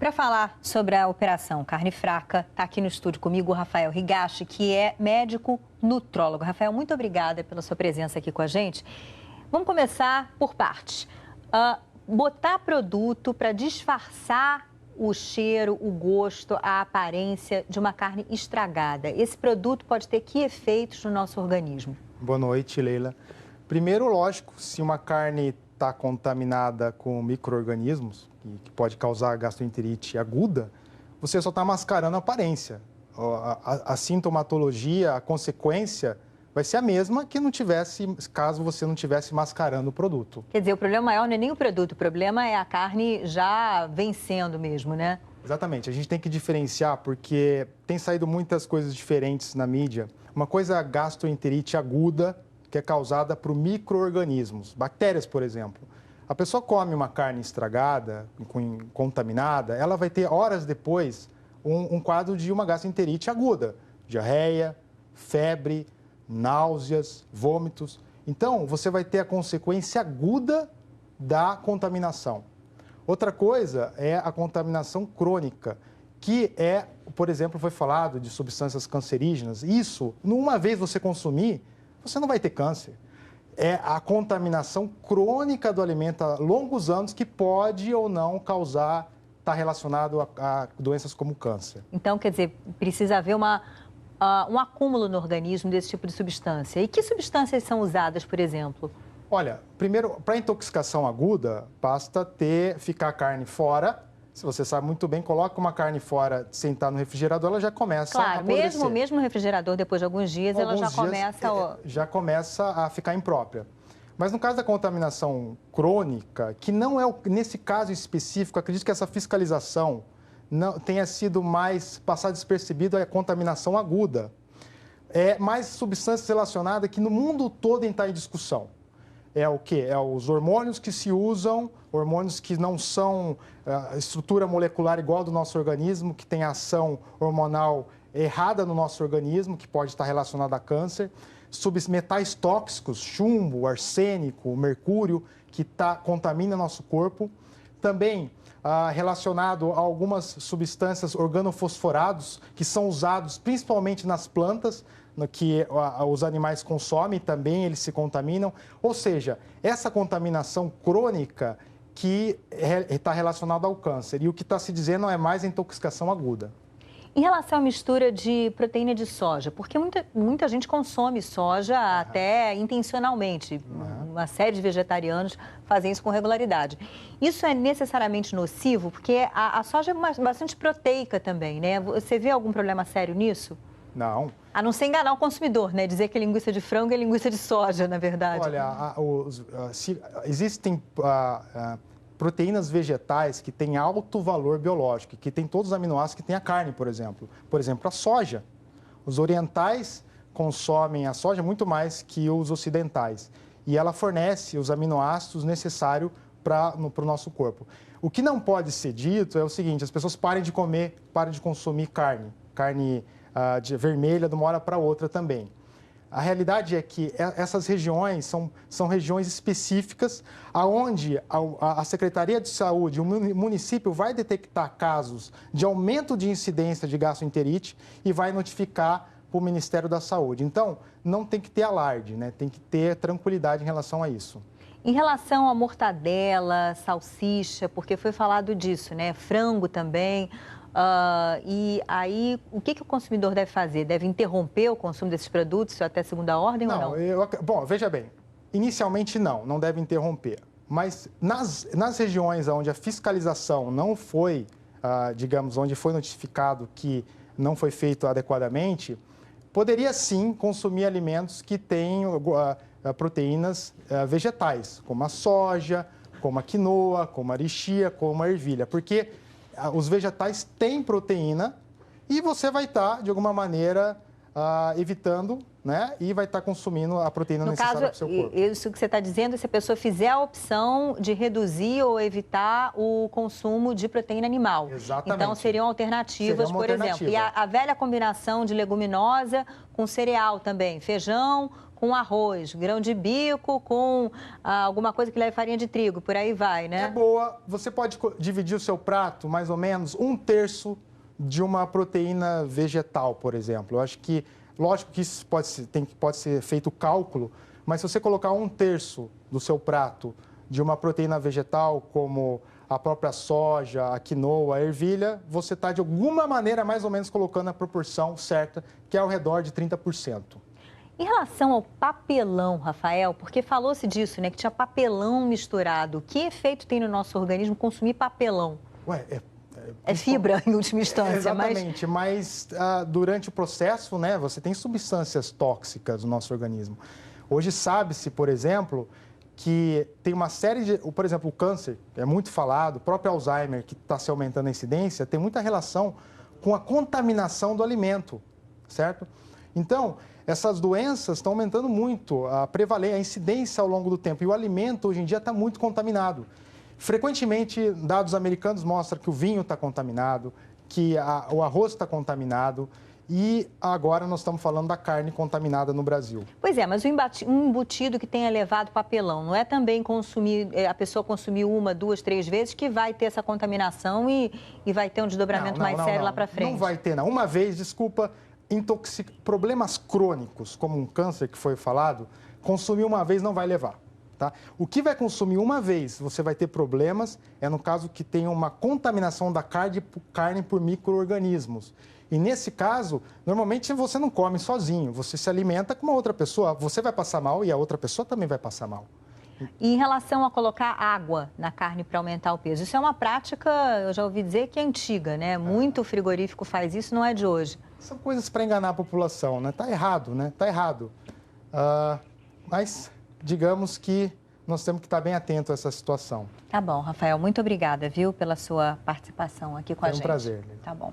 Para falar sobre a operação Carne Fraca, está aqui no estúdio comigo o Rafael Higashi, que é médico nutrólogo. Rafael, muito obrigada pela sua presença aqui com a gente. Vamos começar por partes. Botar produto para disfarçar o cheiro, o gosto, a aparência de uma carne estragada. Esse produto pode ter que efeitos no nosso organismo? Boa noite, Leila. Primeiro, lógico, se uma carne está contaminada com micro-organismos, que pode causar gastroenterite aguda, você só está mascarando a aparência. A sintomatologia, a consequência vai ser a mesma que não tivesse, caso você não tivesse mascarando o produto. Quer dizer, o problema maior não é nem o produto, o problema é a carne já vencendo mesmo, né? Exatamente. A gente tem que diferenciar porque tem saído muitas coisas diferentes na mídia. Uma coisa é a gastroenterite aguda, que é causada por micro-organismos, bactérias, por exemplo. A pessoa come uma carne estragada, contaminada, ela vai ter horas depois um quadro de uma gastroenterite aguda, diarreia, febre, náuseas, vômitos. Então, você vai ter a consequência aguda da contaminação. Outra coisa é a contaminação crônica, que é, por exemplo, foi falado de substâncias cancerígenas. Isso, uma vez você consumir, você não vai ter câncer. É a contaminação crônica do alimento a longos anos que pode ou não causar, está relacionado a doenças como câncer. Então, quer dizer, precisa haver um acúmulo no organismo desse tipo de substância. E que substâncias são usadas, por exemplo? Olha, primeiro, para intoxicação aguda, basta ficar a carne fora. Se você sabe muito bem, coloca uma carne fora, sentar no refrigerador, ela já começa a apodrecer. Claro, mesmo no refrigerador, depois de alguns dias, ela já começa a ficar imprópria. Mas no caso da contaminação crônica, que não é, nesse caso específico, acredito que essa fiscalização não tenha sido mais passar despercebido a contaminação aguda. É mais substâncias relacionadas que no mundo todo está em discussão. É o quê? É os hormônios que se usam, hormônios que não são estrutura molecular igual do nosso organismo, que tem ação hormonal errada no nosso organismo, que pode estar relacionada a câncer. Metais tóxicos, chumbo, arsênico, mercúrio, que contamina nosso corpo. Também relacionado a algumas substâncias organofosforados, que são usados principalmente nas plantas, que os animais consomem, também eles se contaminam. Ou seja, essa contaminação crônica que está relacionada ao câncer. E o que está se dizendo não é mais a intoxicação aguda. Em relação à mistura de proteína de soja, porque muita gente consome soja até intencionalmente. Uma série de vegetarianos fazem isso com regularidade. Isso é necessariamente nocivo? Porque a soja é bastante proteica também, né? Você vê algum problema sério nisso? Não. A não ser enganar o consumidor, né? Dizer que linguiça de frango é linguiça de soja, na verdade. Olha, existem proteínas vegetais que têm alto valor biológico, que têm todos os aminoácidos que tem a carne, por exemplo. Por exemplo, a soja. Os orientais consomem a soja muito mais que os ocidentais. E ela fornece os aminoácidos necessários para o nosso corpo. O que não pode ser dito é o seguinte: as pessoas parem de consumir carne. Carne vermelha de uma hora para outra também. A realidade é que essas regiões são regiões específicas onde a Secretaria de Saúde, o município vai detectar casos de aumento de incidência de gastroenterite e vai notificar para o Ministério da Saúde. Então, não tem que ter alarde, né? Tem que ter tranquilidade em relação a isso. Em relação à mortadela, salsicha, porque foi falado disso, né? Frango também. E aí, o que o consumidor deve fazer? Deve interromper o consumo desses produtos até segunda ordem ou não? Bom, veja bem, inicialmente não deve interromper. Mas nas regiões onde a fiscalização não foi, digamos, onde foi notificado que não foi feito adequadamente, poderia sim consumir alimentos que têm proteínas vegetais, como a soja, como a quinoa, como a arixia, como a ervilha, porque os vegetais têm proteína e você vai estar, de alguma maneira, evitando, né? E vai estar consumindo a proteína necessária para o seu corpo. Isso que você está dizendo, se a pessoa fizer a opção de reduzir ou evitar o consumo de proteína animal. Exatamente. Então, seriam alternativas, por exemplo. E a velha combinação de leguminosa com cereal também, feijão com arroz, grão de bico com alguma coisa que leve farinha de trigo, por aí vai, né? É boa. Você pode dividir o seu prato, mais ou menos, 1/3 de uma proteína vegetal, por exemplo. Eu acho que, lógico que isso pode ser feito cálculo, mas se você colocar 1/3 do seu prato de uma proteína vegetal, como a própria soja, a quinoa, a ervilha, você está, de alguma maneira, mais ou menos colocando a proporção certa, que é ao redor de 30%. Em relação ao papelão, Rafael, porque falou-se disso, né, que tinha papelão misturado. Que efeito tem no nosso organismo consumir papelão? Ué, é fibra, em última instância. Exatamente, mas durante o processo, né, você tem substâncias tóxicas no nosso organismo. Hoje sabe-se, por exemplo, que tem uma série de... Por exemplo, o câncer, é muito falado, o próprio Alzheimer, que está se aumentando a incidência, tem muita relação com a contaminação do alimento, certo? Então, essas doenças estão aumentando muito a prevalência, a incidência ao longo do tempo. E o alimento, hoje em dia, está muito contaminado. Frequentemente, dados americanos mostram que o vinho está contaminado, que o arroz está contaminado. E agora nós estamos falando da carne contaminada no Brasil. Pois é, mas um embutido que tenha levado papelão, não é também a pessoa consumir 1, 2, 3 vezes que vai ter essa contaminação e vai ter um desdobramento mais sério lá para frente? Não vai ter, não. Uma vez, desculpa, problemas crônicos, como um câncer que foi falado, consumir uma vez não vai levar. Tá? O que vai consumir uma vez, você vai ter problemas, é no caso que tem uma contaminação da carne por micro-organismos. E nesse caso, normalmente você não come sozinho, você se alimenta com uma outra pessoa, você vai passar mal e a outra pessoa também vai passar mal. E em relação a colocar água na carne para aumentar o peso, isso é uma prática, eu já ouvi dizer que é antiga, né? Muito frigorífico faz isso, não é de hoje. São coisas para enganar a população, né? Tá errado, né? Tá errado. Mas digamos que nós temos que estar bem atentos a essa situação. Tá bom, Rafael, muito obrigada, viu, pela sua participação aqui com a gente. Foi um prazer. Tá bom.